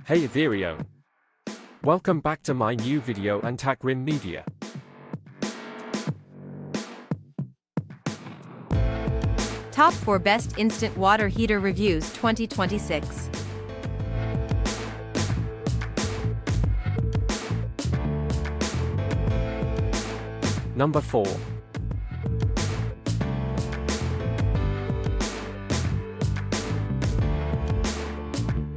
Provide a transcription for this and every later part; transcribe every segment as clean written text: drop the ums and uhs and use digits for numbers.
Hey Video. Welcome back to my new video and Takrim Media. Top 4 Best Instant Water Heater Reviews 2026. Number 4.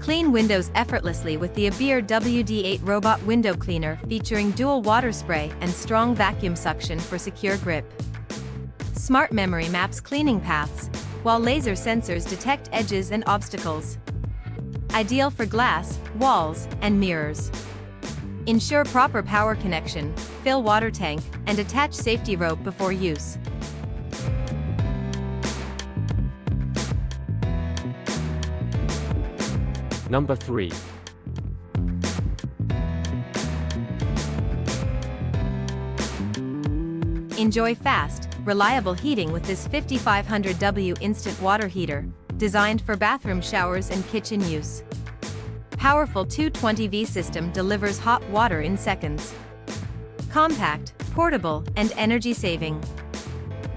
Clean windows effortlessly with the ABIR WD8 Robot Window Cleaner featuring dual water spray and strong vacuum suction for secure grip. Smart memory maps cleaning paths, while laser sensors detect edges and obstacles. Ideal for glass, walls, and mirrors. Ensure proper power connection, fill water tank, and attach safety rope before use. Number 3. Enjoy fast, reliable heating with this 5500W instant water heater, designed for bathroom showers and kitchen use. Powerful 220V system delivers hot water in seconds. Compact, portable, and energy-saving.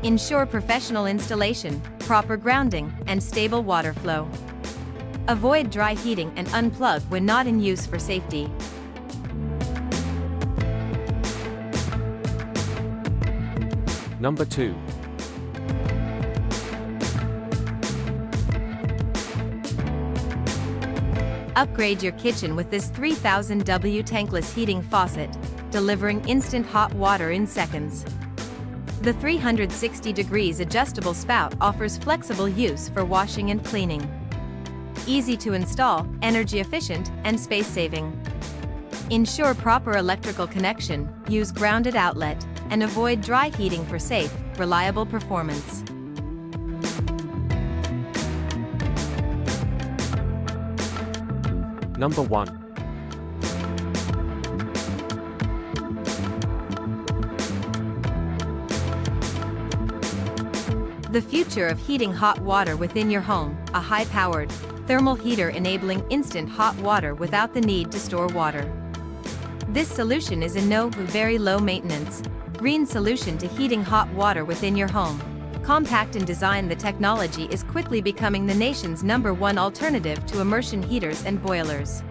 Ensure professional installation, proper grounding, and stable water flow. Avoid dry heating and unplug when not in use for safety. Number 2. Upgrade your kitchen with this 3000W tankless heating faucet, delivering instant hot water in seconds. The 360 degrees adjustable spout offers flexible use for washing and cleaning. Easy to install, energy efficient, and space saving. Ensure proper electrical connection, use grounded outlet, and avoid dry heating for safe, reliable performance. Number 1. The future of heating hot water within your home, a high-powered, thermal heater enabling instant hot water without the need to store water. This solution is a very low maintenance, green solution to heating hot water within your home. Compact in design, the technology is quickly becoming the nation's #1 alternative to immersion heaters and boilers.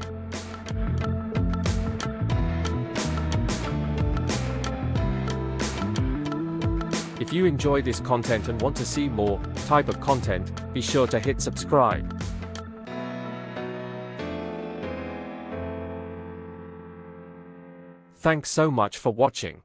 If you enjoy this content and want to see more type of content, be sure to hit subscribe. Thanks so much for watching.